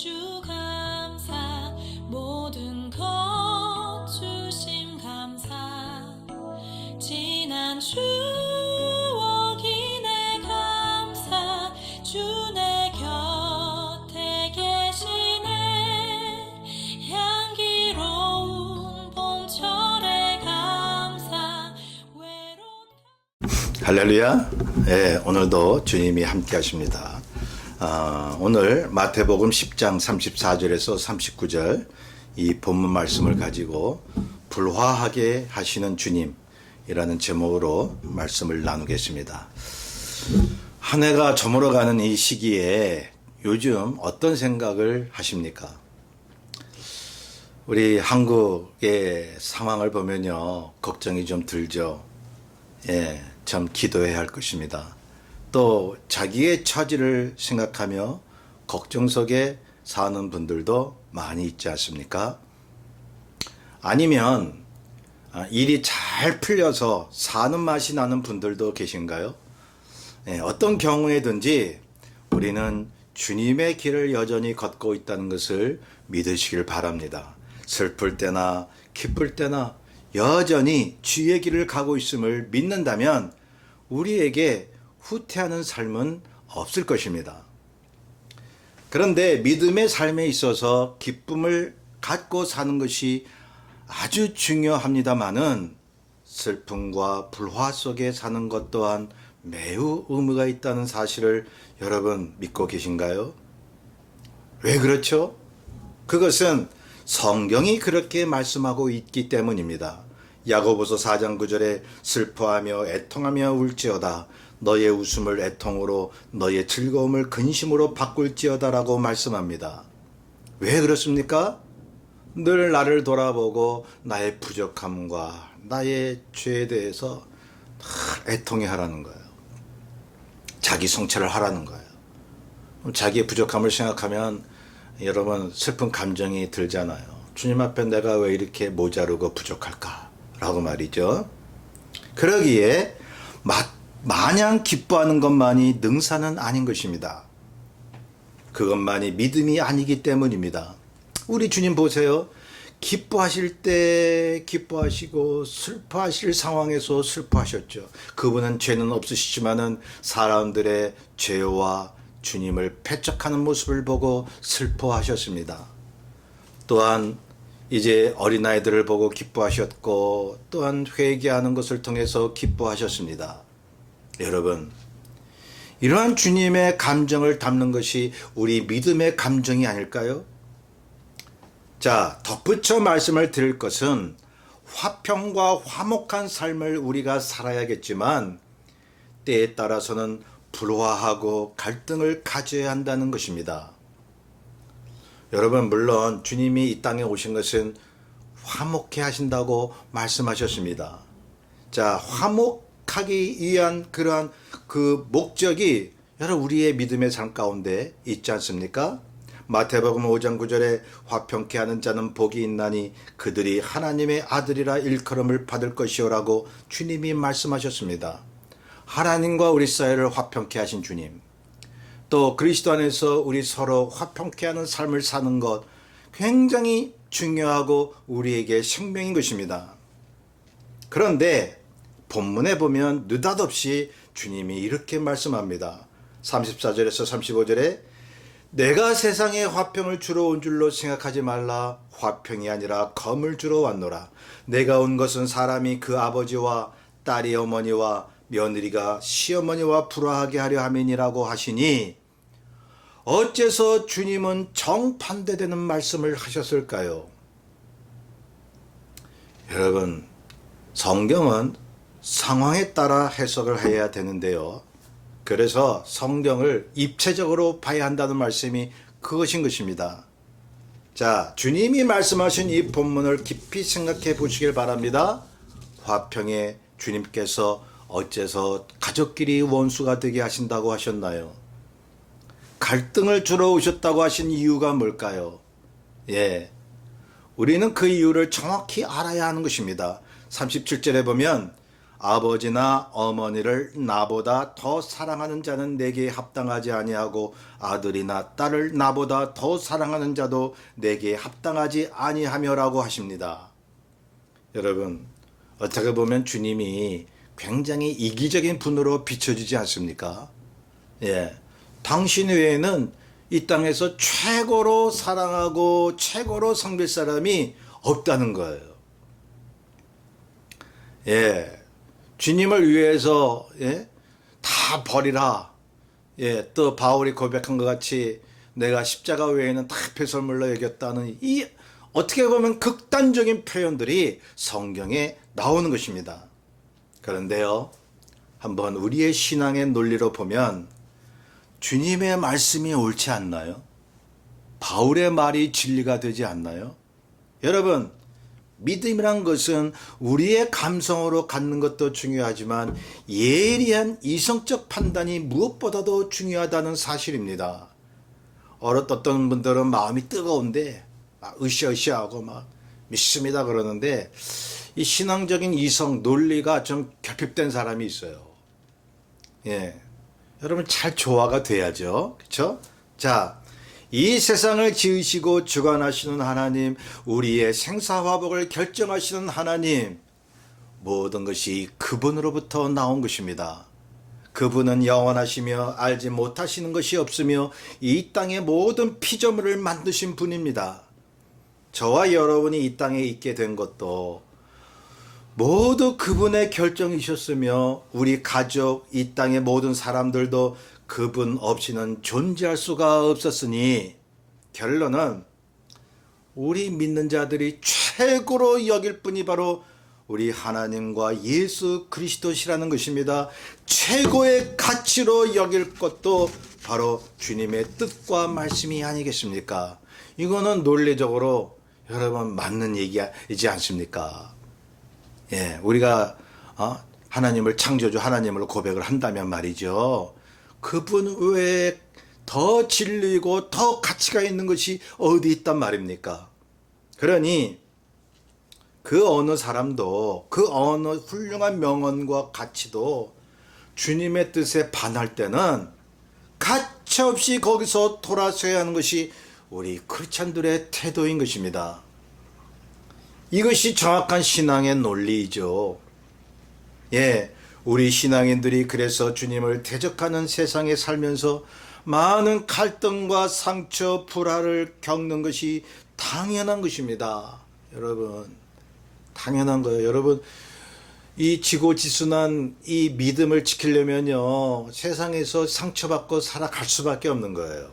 주 감사 모든 것 주심 감사 지난 추억이 내 감사 주 내 곁에 계시네 향기로운 봄철의 감사 외로운 할렐루야. 네, 오늘도 주님이 함께 하십니다. 오늘 마태복음 10장 34절에서 39절 이 본문 말씀을 가지고 불화하게 하시는 주님이라는 제목으로 말씀을 나누겠습니다. 한 해가 저물어가는 이 시기에 요즘 어떤 생각을 하십니까? 우리 한국의 상황을 보면요, 걱정이 좀 들죠. 예, 참 기도해야 할 것입니다. 또 자기의 처지를 생각하며 걱정 속에 사는 분들도 많이 있지 않습니까? 아니면 일이 잘 풀려서 사는 맛이 나는 분들도 계신가요? 예, 어떤 경우에든지 우리는 주님의 길을 여전히 걷고 있다는 것을 믿으시길 바랍니다. 슬플 때나 기쁠 때나 여전히 주의 길을 가고 있음을 믿는다면 우리에게 후퇴하는 삶은 없을 것입니다. 그런데 믿음의 삶에 있어서 기쁨을 갖고 사는 것이 아주 중요합니다마는 슬픔과 불화 속에 사는 것 또한 매우 의미가 있다는 사실을 여러분 믿고 계신가요? 왜 그렇죠? 그것은 성경이 그렇게 말씀하고 있기 때문입니다. 야고보서 4장 9절에 슬퍼하며 애통하며 울지어다 너의 웃음을 애통으로 너의 즐거움을 근심으로 바꿀지어다 라고 말씀합니다. 왜 그렇습니까? 늘 나를 돌아보고 나의 부족함과 나의 죄에 대해서 애통해 하라는 거예요. 자기 성찰을 하라는 거예요. 자기의 부족함을 생각하면 여러분 슬픈 감정이 들잖아요. 주님 앞에 내가 왜 이렇게 모자르고 부족할까? 라고 말이죠. 그러기에 마냥 기뻐하는 것만이 능사는 아닌 것입니다. 그것만이 믿음이 아니기 때문입니다. 우리 주님 보세요. 기뻐하실 때 기뻐하시고 슬퍼하실 상황에서 슬퍼하셨죠. 그분은 죄는 없으시지만은 사람들의 죄와 주님을 배척하는 모습을 보고 슬퍼하셨습니다. 또한 이제 어린아이들을 보고 기뻐하셨고 또한 회개하는 것을 통해서 기뻐하셨습니다. 여러분, 이러한 주님의 감정을 담는 것이 우리 믿음의 감정이 아닐까요? 자, 덧붙여 말씀을 드릴 것은 화평과 화목한 삶을 우리가 살아야겠지만 때에 따라서는 불화하고 갈등을 가져야 한다는 것입니다. 여러분, 물론 주님이 이 땅에 오신 것은 화목해 하신다고 말씀하셨습니다. 자, 화목하기 위한 그러한 그 목적이 여러분 우리의 믿음의 삶 가운데 있지 않습니까? 마태복음 5장 9절에 화평케 하는 자는 복이 있나니 그들이 하나님의 아들이라 일컬음을 받을 것이오라고 주님이 말씀하셨습니다. 하나님과 우리 사이를 화평케 하신 주님, 또 그리스도 안에서 우리 서로 화평케 하는 삶을 사는 것 굉장히 중요하고 우리에게 생명인 것입니다. 그런데 본문에 보면 느닷없이 주님이 이렇게 말씀합니다. 34절에서 35절에 내가 세상에 화평을 주러 온 줄로 생각하지 말라. 화평이 아니라 검을 주러 왔노라. 내가 온 것은 사람이 그 아버지와 딸이 어머니와 며느리가 시어머니와 불화하게 하려 함이니라고 하시니 어째서 주님은 정반대되는 말씀을 하셨을까요? 여러분, 성경은 상황에 따라 해석을 해야 되는데요. 그래서 성경을 입체적으로 봐야 한다는 말씀이 그것인 것입니다. 자, 주님이 말씀하신 이 본문을 깊이 생각해 보시길 바랍니다. 화평에 주님께서 어째서 가족끼리 원수가 되게 하신다고 하셨나요? 갈등을 주러 오셨다고 하신 이유가 뭘까요? 예, 우리는 그 이유를 정확히 알아야 하는 것입니다. 37절에 보면 아버지나 어머니를 나보다 더 사랑하는 자는 내게 합당하지 아니하고 아들이나 딸을 나보다 더 사랑하는 자도 내게 합당하지 아니하며라고 하십니다. 여러분, 어떻게 보면 주님이 굉장히 이기적인 분으로 비춰지지 않습니까? 예, 당신 외에는 이 땅에서 최고로 사랑하고 최고로 섬길 사람이 없다는 거예요. 예, 주님을 위해서 다 버리라. 예, 또 바울이 고백한 것 같이 내가 십자가 외에는 다 배설물로 여겼다는 이 어떻게 보면 극단적인 표현들이 성경에 나오는 것입니다. 그런데요, 한번 우리의 신앙의 논리로 보면 주님의 말씀이 옳지 않나요? 바울의 말이 진리가 되지 않나요? 여러분, 믿음이란 것은 우리의 감성으로 갖는 것도 중요하지만 예리한 이성적 판단이 무엇보다도 중요하다는 사실입니다. 어떤 분들은 마음이 뜨거운데 막 으쌰으쌰하고 막 믿습니다 그러는데 이 신앙적인 이성 논리가 좀 결핍된 사람이 있어요. 예, 여러분 잘 조화가 돼야죠, 그렇죠? 자, 이 세상을 지으시고 주관하시는 하나님, 우리의 생사화복을 결정하시는 하나님, 모든 것이 그분으로부터 나온 것입니다. 그분은 영원하시며 알지 못하시는 것이 없으며 이 땅의 모든 피조물을 만드신 분입니다. 저와 여러분이 이 땅에 있게 된 것도 모두 그분의 결정이셨으며 우리 가족, 이 땅의 모든 사람들도 그분 없이는 존재할 수가 없었으니 결론은 우리 믿는 자들이 최고로 여길 분이 바로 우리 하나님과 예수 그리스도시라는 것입니다. 최고의 가치로 여길 것도 바로 주님의 뜻과 말씀이 아니겠습니까? 이거는 논리적으로 여러분 맞는 얘기이지 않습니까? 예, 우리가 하나님을 창조주 하나님을 고백을 한다면 말이죠. 그분 외에 더 진리고 더 가치가 있는 것이 어디 있단 말입니까? 그러니 그 어느 사람도 그 어느 훌륭한 명언과 가치도 주님의 뜻에 반할 때는 가차없이 거기서 돌아서야 하는 것이 우리 크리스찬들의 태도인 것입니다. 이것이 정확한 신앙의 논리이죠. 예, 우리 신앙인들이 그래서 주님을 대적하는 세상에 살면서 많은 갈등과 상처, 불화를 겪는 것이 당연한 것입니다. 여러분, 당연한 거예요. 여러분, 이 지고지순한 이 믿음을 지키려면요, 세상에서 상처받고 살아갈 수밖에 없는 거예요.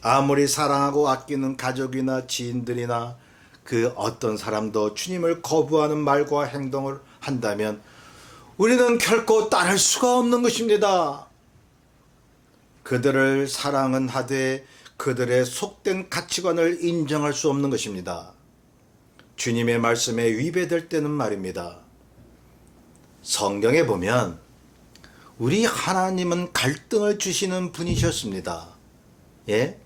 아무리 사랑하고 아끼는 가족이나 지인들이나 그 어떤 사람도 주님을 거부하는 말과 행동을 한다면 우리는 결코 따를 수가 없는 것입니다. 그들을 사랑은 하되 그들의 속된 가치관을 인정할 수 없는 것입니다. 주님의 말씀에 위배될 때는 말입니다. 성경에 보면 우리 하나님은 갈등을 주시는 분이셨습니다. 예?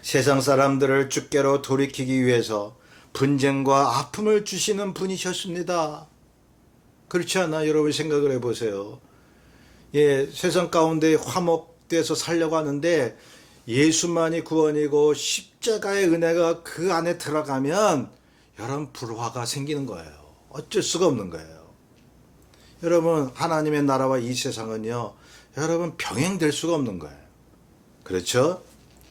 세상 사람들을 주께로 돌이키기 위해서 분쟁과 아픔을 주시는 분이셨습니다. 그렇지 않나 여러분 생각을 해보세요. 예, 세상 가운데 화목돼서 살려고 하는데 예수만이 구원이고 십자가의 은혜가 그 안에 들어가면 여러분 불화가 생기는 거예요. 어쩔 수가 없는 거예요. 여러분 하나님의 나라와 이 세상은요, 여러분 병행될 수가 없는 거예요. 그렇죠?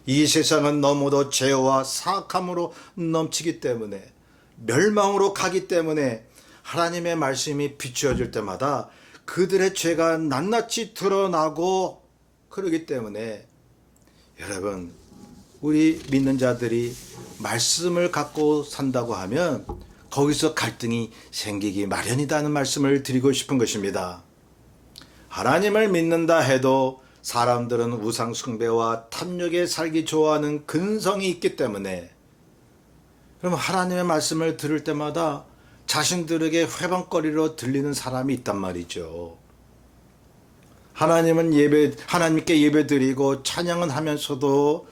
이 세상은 너무도 죄와 사악함으로 넘치기 때문에 멸망으로 가기 때문에 하나님의 말씀이 비추어질 때마다 그들의 죄가 낱낱이 드러나고 그러기 때문에 여러분 우리 믿는 자들이 말씀을 갖고 산다고 하면 거기서 갈등이 생기기 마련이라는 말씀을 드리고 싶은 것입니다. 하나님을 믿는다 해도 사람들은 우상 숭배와 탐욕에 살기 좋아하는 근성이 있기 때문에 그럼 하나님의 말씀을 들을 때마다 자신들에게 회방거리로 들리는 사람이 있단 말이죠. 하나님께 예배드리고 찬양은 하면서도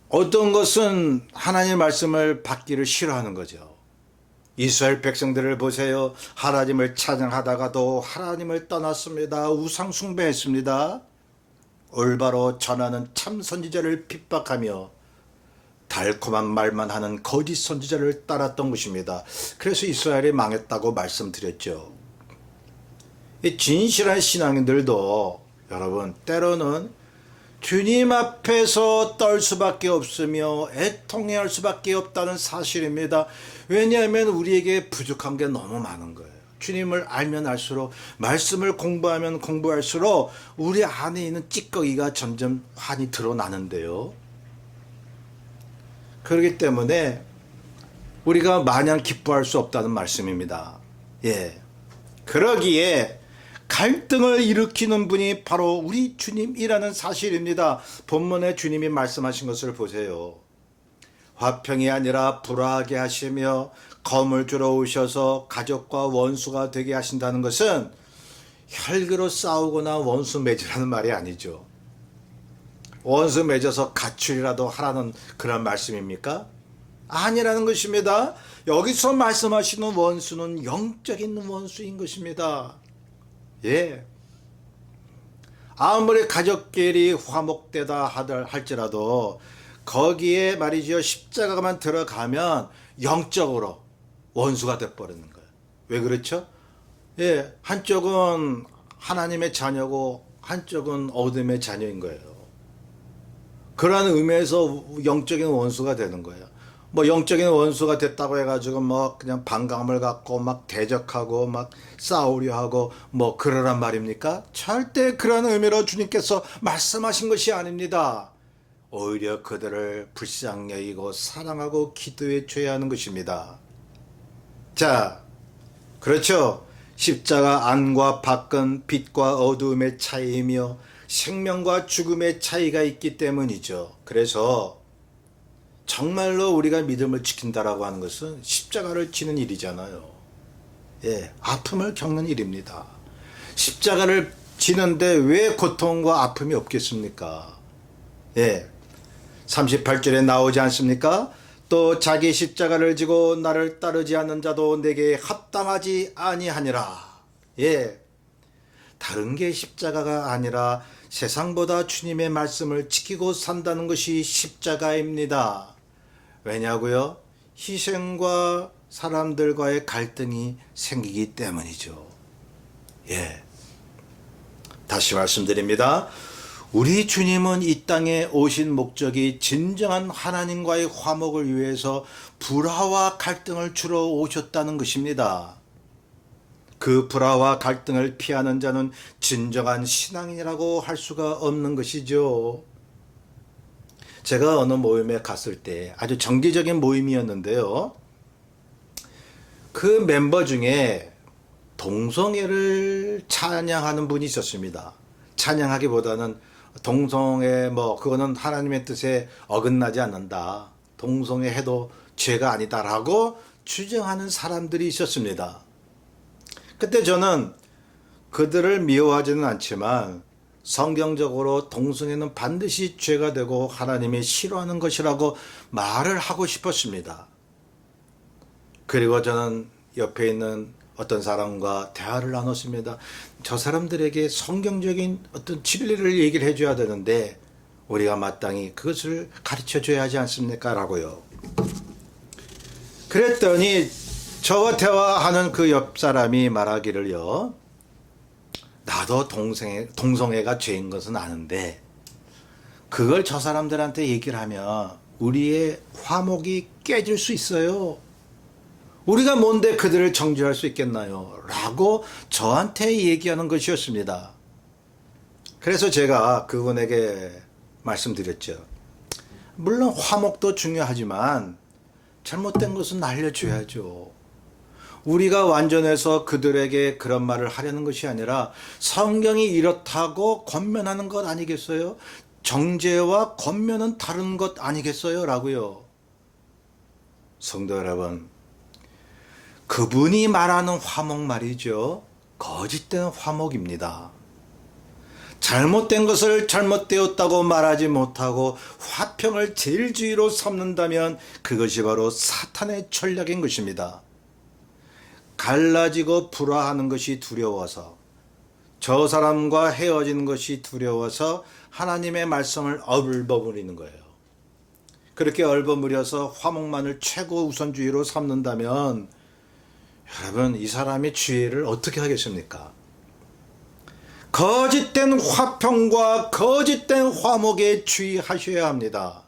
어떤 것은 하나님의 말씀을 받기를 싫어하는 거죠. 이스라엘 백성들을 보세요. 하나님을 찬양하다가도 하나님을 떠났습니다. 우상 숭배했습니다. 올바로 전하는 참 선지자를 핍박하며 달콤한 말만 하는 거짓 선지자를 따랐던 것입니다. 그래서 이스라엘이 망했다고 말씀드렸죠. 이 진실한 신앙인들도 여러분 때로는 주님 앞에서 떨 수밖에 없으며 애통해야 할 수밖에 없다는 사실입니다. 왜냐하면 우리에게 부족한 게 너무 많은 거예요. 주님을 알면 알수록, 말씀을 공부하면 공부할수록 우리 안에 있는 찌꺼기가 점점 환히 드러나는데요. 그렇기 때문에 우리가 마냥 기뻐할 수 없다는 말씀입니다. 예. 그러기에 갈등을 일으키는 분이 바로 우리 주님이라는 사실입니다. 본문에 주님이 말씀하신 것을 보세요. 화평이 아니라 불화하게 하시며 검을 주러 오셔서 가족과 원수가 되게 하신다는 것은 혈기로 싸우거나 원수 맺으라는 말이 아니죠. 원수 맺어서 가출이라도 하라는 그런 말씀입니까? 아니라는 것입니다. 여기서 말씀하시는 원수는 영적인 원수인 것입니다. 예. 아무리 가족끼리 화목되다 할지라도 거기에 말이죠. 십자가만 들어가면 영적으로 원수가 돼버리는 거예요. 왜 그렇죠? 예. 한쪽은 하나님의 자녀고 한쪽은 어둠의 자녀인 거예요. 그러한 의미에서 영적인 원수가 되는 거예요. 뭐 영적인 원수가 됐다고 해가지고 뭐 그냥 반감을 갖고 막 대적하고 막 싸우려 하고 뭐 그러란 말입니까? 절대 그런 의미로 주님께서 말씀하신 것이 아닙니다. 오히려 그들을 불쌍히 여기고 사랑하고 기도해 줘야 하는 것입니다. 자, 그렇죠. 십자가 안과 밖은 빛과 어두움의 차이이며 생명과 죽음의 차이가 있기 때문이죠. 그래서 정말로 우리가 믿음을 지킨다라고 하는 것은 십자가를 지는 일이잖아요. 예, 아픔을 겪는 일입니다. 십자가를 지는데 왜 고통과 아픔이 없겠습니까? 예, 38절에 나오지 않습니까? 또 자기 십자가를 지고 나를 따르지 않는 자도 내게 합당하지 아니하니라. 예, 다른 게 십자가가 아니라 세상보다 주님의 말씀을 지키고 산다는 것이 십자가입니다. 왜냐고요? 희생과 사람들과의 갈등이 생기기 때문이죠. 예. 다시 말씀드립니다. 우리 주님은 이 땅에 오신 목적이 진정한 하나님과의 화목을 위해서 불화와 갈등을 주러 오셨다는 것입니다. 그 불화와 갈등을 피하는 자는 진정한 신앙인이라고 할 수가 없는 것이죠. 제가 어느 모임에 갔을 때 아주 정기적인 모임이었는데요. 그 멤버 중에 동성애를 찬양하는 분이 있었습니다. 찬양하기보다는 동성애 그거는 하나님의 뜻에 어긋나지 않는다. 동성애 해도 죄가 아니다라고 주장하는 사람들이 있었습니다. 그때 저는 그들을 미워하지는 않지만 성경적으로 동성애는 반드시 죄가 되고 하나님이 싫어하는 것이라고 말을 하고 싶었습니다. 그리고 저는 옆에 있는 어떤 사람과 대화를 나눴습니다. 저 사람들에게 성경적인 어떤 진리를 얘기를 해줘야 되는데 우리가 마땅히 그것을 가르쳐줘야 하지 않습니까? 라고요. 그랬더니 저와 대화하는 그 옆 사람이 말하기를요. 나도 동성애가 죄인 것은 아는데 그걸 저 사람들한테 얘기를 하면 우리의 화목이 깨질 수 있어요. 우리가 뭔데 그들을 정죄할 수 있겠나요? 라고 저한테 얘기하는 것이었습니다. 그래서 제가 그분에게 말씀드렸죠. 물론 화목도 중요하지만 잘못된 것은 알려줘야죠. 우리가 완전해서 그들에게 그런 말을 하려는 것이 아니라 성경이 이렇다고 권면하는 것 아니겠어요? 정죄와 권면은 다른 것 아니겠어요? 라고요. 성도 여러분, 그분이 말하는 화목 말이죠. 거짓된 화목입니다. 잘못된 것을 잘못되었다고 말하지 못하고 화평을 제일 주의로 삼는다면 그것이 바로 사탄의 전략인 것입니다. 갈라지고 불화하는 것이 두려워서, 저 사람과 헤어지는 것이 두려워서 하나님의 말씀을 얼버무리는 거예요. 그렇게 얼버무려서 화목만을 최고 우선주의로 삼는다면 여러분, 이 사람이 주의를 어떻게 하겠습니까? 거짓된 화평과 거짓된 화목에 주의하셔야 합니다.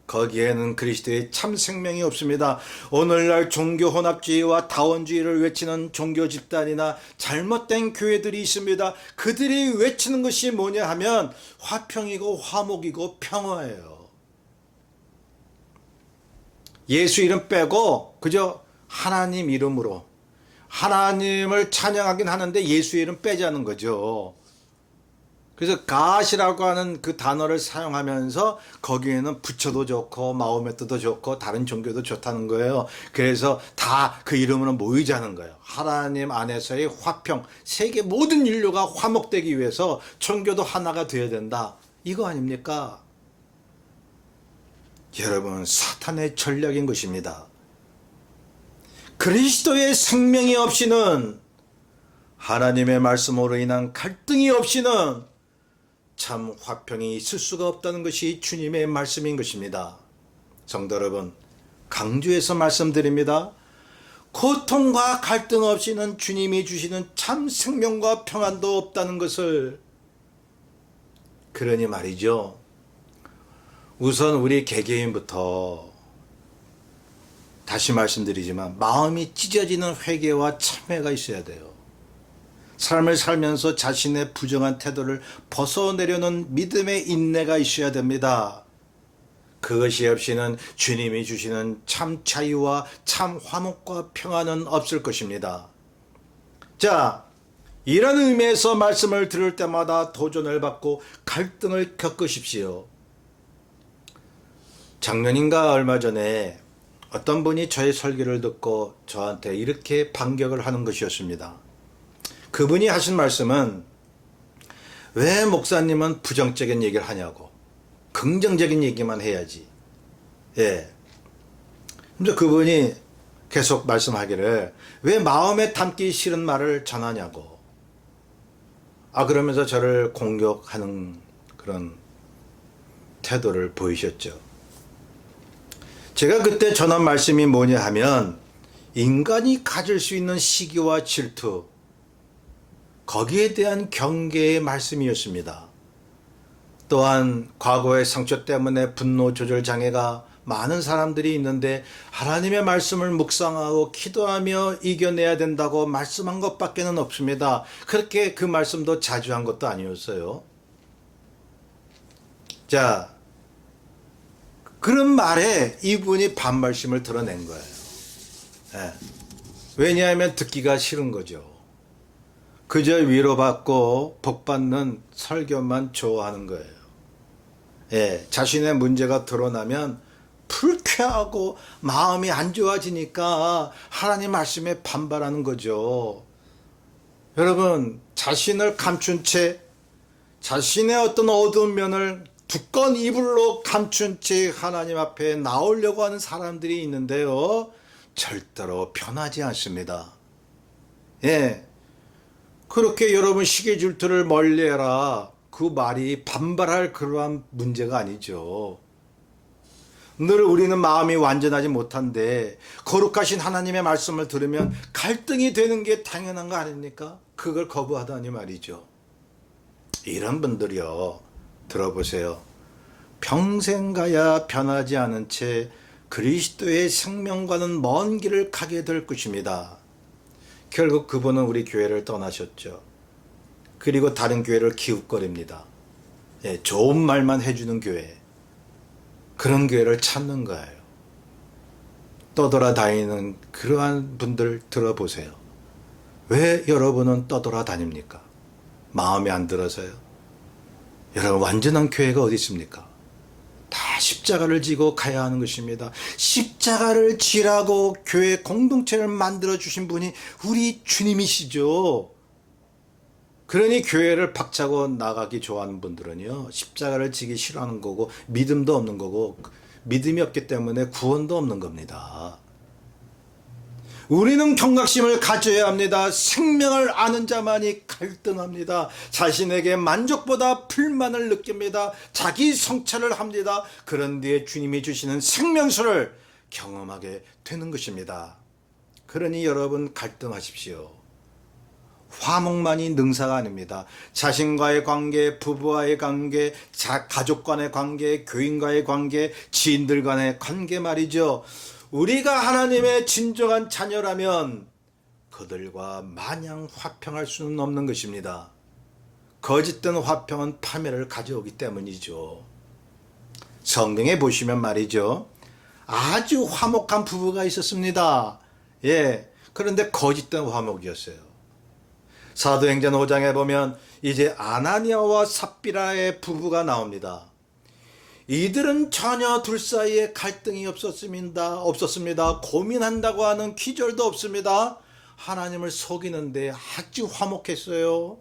거기에는 그리스도의 참 생명이 없습니다. 오늘날 종교 혼합주의와 다원주의를 외치는 종교 집단이나 잘못된 교회들이 있습니다. 그들이 외치는 것이 뭐냐 하면 화평이고 화목이고 평화예요. 예수 이름 빼고 그저 하나님 이름으로 하나님을 찬양하긴 하는데 예수 이름 빼자는 거죠. 그래서 God이라고 하는 그 단어를 사용하면서 거기에는 부처도 좋고 마호메트도 좋고 다른 종교도 좋다는 거예요. 그래서 다 그 이름으로 모이자는 거예요. 하나님 안에서의 화평, 세계 모든 인류가 화목되기 위해서 종교도 하나가 되어야 된다. 이거 아닙니까? 여러분, 사탄의 전략인 것입니다. 그리스도의 생명이 없이는, 하나님의 말씀으로 인한 갈등이 없이는 참 화평이 있을 수가 없다는 것이 주님의 말씀인 것입니다. 성도 여러분, 강조해서 말씀드립니다. 고통과 갈등 없이는 주님이 주시는 참 생명과 평안도 없다는 것을. 그러니 말이죠, 우선 우리 개개인부터 다시 말씀드리지만 마음이 찢어지는 회개와 참회가 있어야 돼요. 삶을 살면서 자신의 부정한 태도를 벗어내려는 믿음의 인내가 있어야 됩니다. 그것이 없이는 주님이 주시는 참 자유와 참 화목과 평안은 없을 것입니다. 자, 이런 의미에서 말씀을 들을 때마다 도전을 받고 갈등을 겪으십시오. 작년인가 얼마 전에 어떤 분이 저의 설교를 듣고 저한테 이렇게 반격을 하는 것이었습니다. 그분이 하신 말씀은, 왜 목사님은 부정적인 얘기를 하냐고, 긍정적인 얘기만 해야지. 예. 근데 그분이 계속 말씀하기를, 왜 마음에 담기 싫은 말을 전하냐고. 그러면서 저를 공격하는 그런 태도를 보이셨죠. 제가 그때 전한 말씀이 뭐냐 하면, 인간이 가질 수 있는 시기와 질투, 거기에 대한 경계의 말씀이었습니다. 또한 과거의 상처 때문에 분노 조절 장애가 많은 사람들이 있는데 하나님의 말씀을 묵상하고 기도하며 이겨내야 된다고 말씀한 것밖에는 없습니다. 그렇게 그 말씀도 자주 한 것도 아니었어요. 자, 그런 말에 이분이 반말씀을 드러낸 거예요. 예. 왜냐하면 듣기가 싫은 거죠. 그저 위로받고 복받는 설교만 좋아하는 거예요. 예, 자신의 문제가 드러나면 불쾌하고 마음이 안 좋아지니까 하나님 말씀에 반발하는 거죠. 여러분, 자신을 감춘 채, 자신의 어떤 어두운 면을 두꺼운 이불로 감춘 채 하나님 앞에 나오려고 하는 사람들이 있는데요, 절대로 편하지 않습니다. 예. 그렇게 여러분 시기 질투를 멀리해라, 그 말이 반발할 그러한 문제가 아니죠. 늘 우리는 마음이 완전하지 못한데 거룩하신 하나님의 말씀을 들으면 갈등이 되는 게 당연한 거 아닙니까? 그걸 거부하다니 말이죠. 이런 분들이요, 들어보세요. 평생 가야 변하지 않은 채 그리스도의 생명과는 먼 길을 가게 될 것입니다. 결국 그분은 우리 교회를 떠나셨죠. 그리고 다른 교회를 기웃거립니다. 예, 좋은 말만 해주는 교회, 그런 교회를 찾는 거예요. 떠돌아다니는 그러한 분들 들어보세요. 왜 여러분은 떠돌아다닙니까? 마음에 안 들어서요? 여러분, 완전한 교회가 어디 있습니까? 다 십자가를 지고 가야 하는 것입니다. 십자가를 지라고 교회 공동체를 만들어 주신 분이 우리 주님이시죠. 그러니 교회를 박차고 나가기 좋아하는 분들은요, 십자가를 지기 싫어하는 거고 믿음도 없는 거고, 믿음이 없기 때문에 구원도 없는 겁니다. 우리는 경각심을 가져야 합니다. 생명을 아는 자만이 갈등합니다. 자신에게 만족보다 불만을 느낍니다. 자기 성찰을 합니다. 그런 뒤에 주님이 주시는 생명수를 경험하게 되는 것입니다. 그러니 여러분 갈등하십시오. 화목만이 능사가 아닙니다. 자신과의 관계, 부부와의 관계, 가족 간의 관계, 교인과의 관계, 지인들 간의 관계 말이죠. 우리가 하나님의 진정한 자녀라면 그들과 마냥 화평할 수는 없는 것입니다. 거짓된 화평은 파멸을 가져오기 때문이죠. 성경에 보시면 말이죠. 아주 화목한 부부가 있었습니다. 예, 그런데 거짓된 화목이었어요. 사도행전 5장에 보면 이제 아나니아와 삽비라의 부부가 나옵니다. 이들은 전혀 둘 사이에 갈등이 없었습니다. 고민한다고 하는 기절도 없습니다. 하나님을 속이는데 아주 화목했어요.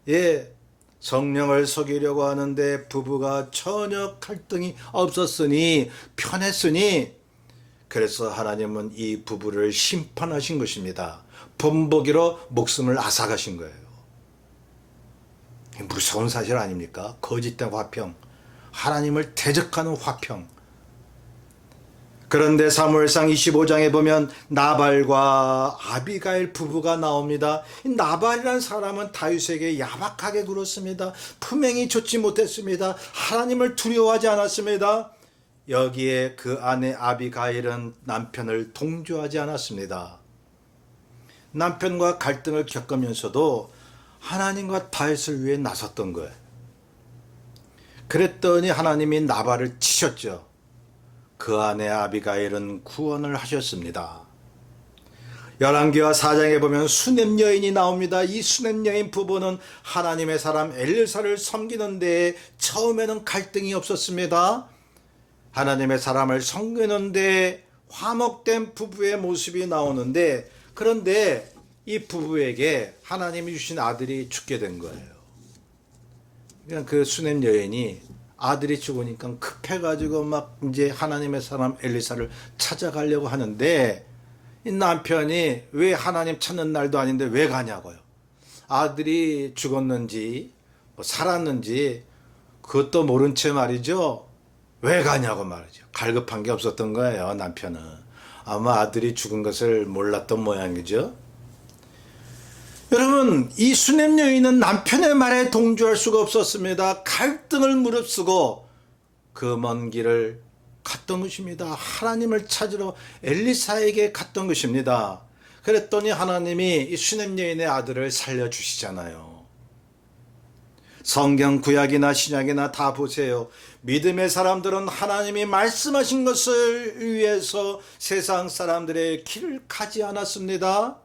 예, 성령을 속이려고 하는데 부부가 전혀 갈등이 없었으니 편했으니 그래서 하나님은 이 부부를 심판하신 것입니다. 본보기로 목숨을 앗아가신 거예요. 무서운 사실 아닙니까? 거짓된 화평, 하나님을 대적하는 화평. 그런데 사무엘상 25장에 보면 나발과 아비가일 부부가 나옵니다. 나발이라는 사람은 다윗에게 야박하게 굴었습니다. 품행이 좋지 못했습니다. 하나님을 두려워하지 않았습니다. 여기에 그 아내 아비가일은 남편을 동조하지 않았습니다. 남편과 갈등을 겪으면서도 하나님과 다윗을 위해 나섰던 거예요. 그랬더니 하나님이 나발을 치셨죠. 그 아내 아비가일은 구원을 하셨습니다. 열왕기하 4장에 보면 수넴 여인이 나옵니다. 이 수넴 여인 부부는 하나님의 사람 엘리사를 섬기는 데에 처음에는 갈등이 없었습니다. 하나님의 사람을 섬기는 데에 화목된 부부의 모습이 나오는데 그런데 이 부부에게 하나님이 주신 아들이 죽게 된 거예요. 그냥 그 수넴 여인이 아들이 죽으니까 급해가지고 막 이제 하나님의 사람 엘리사를 찾아가려고 하는데 이 남편이 왜 하나님 찾는 날도 아닌데 왜 가냐고요. 아들이 죽었는지 뭐 살았는지 그것도 모른 채 말이죠. 왜 가냐고 말이죠. 갈급한 게 없었던 거예요. 남편은. 아마 아들이 죽은 것을 몰랐던 모양이죠. 여러분, 이 수넴 여인은 남편의 말에 동조할 수가 없었습니다. 갈등을 무릅쓰고 그 먼 길을 갔던 것입니다. 하나님을 찾으러 엘리사에게 갔던 것입니다. 그랬더니 하나님이 이 수넴 여인의 아들을 살려주시잖아요. 성경 구약이나 신약이나 다 보세요. 믿음의 사람들은 하나님이 말씀하신 것을 위해서 세상 사람들의 길을 가지 않았습니다.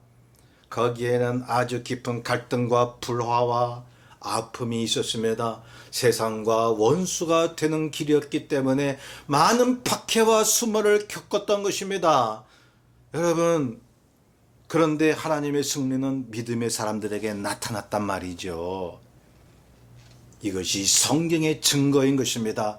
거기에는 아주 깊은 갈등과 불화와 아픔이 있었습니다. 세상과 원수가 되는 길이었기 때문에 많은 박해와 수모를 겪었던 것입니다. 여러분, 그런데 하나님의 승리는 믿음의 사람들에게 나타났단 말이죠. 이것이 성경의 증거인 것입니다.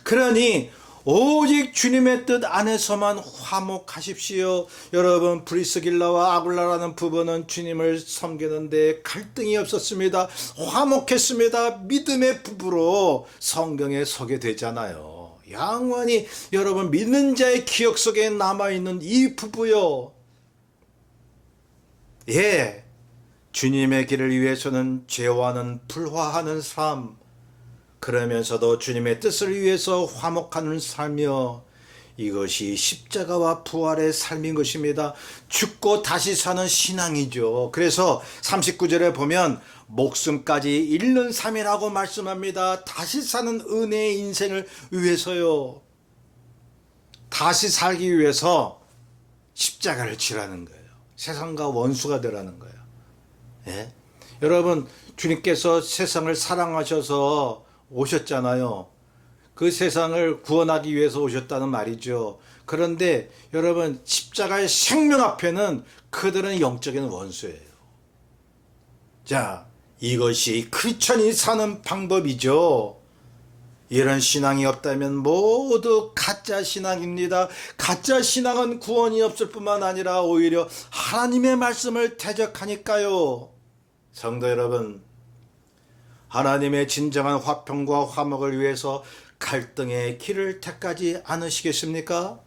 그러니 오직 주님의 뜻 안에서만 화목하십시오. 여러분, 브리스길라와 아굴라라는 부부는 주님을 섬기는데 갈등이 없었습니다. 화목했습니다. 믿음의 부부로 성경에 서게 되잖아요. 영원히 여러분 믿는 자의 기억 속에 남아있는 이 부부요. 예, 주님의 길을 위해서는 죄와는 불화하는 삶, 그러면서도 주님의 뜻을 위해서 화목하는 삶이요. 이것이 십자가와 부활의 삶인 것입니다. 죽고 다시 사는 신앙이죠. 그래서 39절에 보면 목숨까지 잃는 삶이라고 말씀합니다. 다시 사는 은혜의 인생을 위해서요. 다시 살기 위해서 십자가를 지라는 거예요. 세상과 원수가 되라는 거예요. 예? 여러분, 주님께서 세상을 사랑하셔서 오셨잖아요. 그 세상을 구원하기 위해서 오셨다는 말이죠. 그런데 여러분, 십자가의 생명 앞에는 그들은 영적인 원수예요. 자, 이것이 크리스천이 사는 방법이죠. 이런 신앙이 없다면 모두 가짜 신앙입니다. 가짜 신앙은 구원이 없을 뿐만 아니라 오히려 하나님의 말씀을 대적하니까요. 성도 여러분, 하나님의 진정한 화평과 화목을 위해서 갈등의 길을 택하지 않으시겠습니까?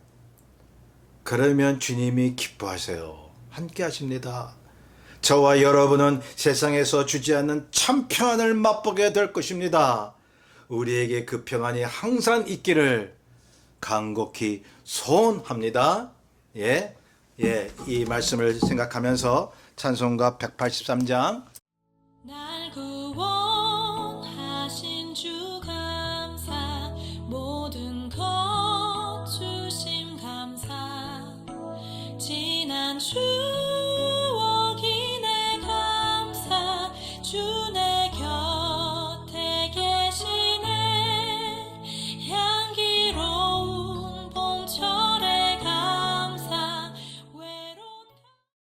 그러면 주님이 기뻐하세요. 함께 하십니다. 저와 여러분은 세상에서 주지 않는 참 평안을 맛보게 될 것입니다. 우리에게 그 평안이 항상 있기를 간곡히 소원합니다. 이 말씀을 생각하면서 찬송가 183장 날 구원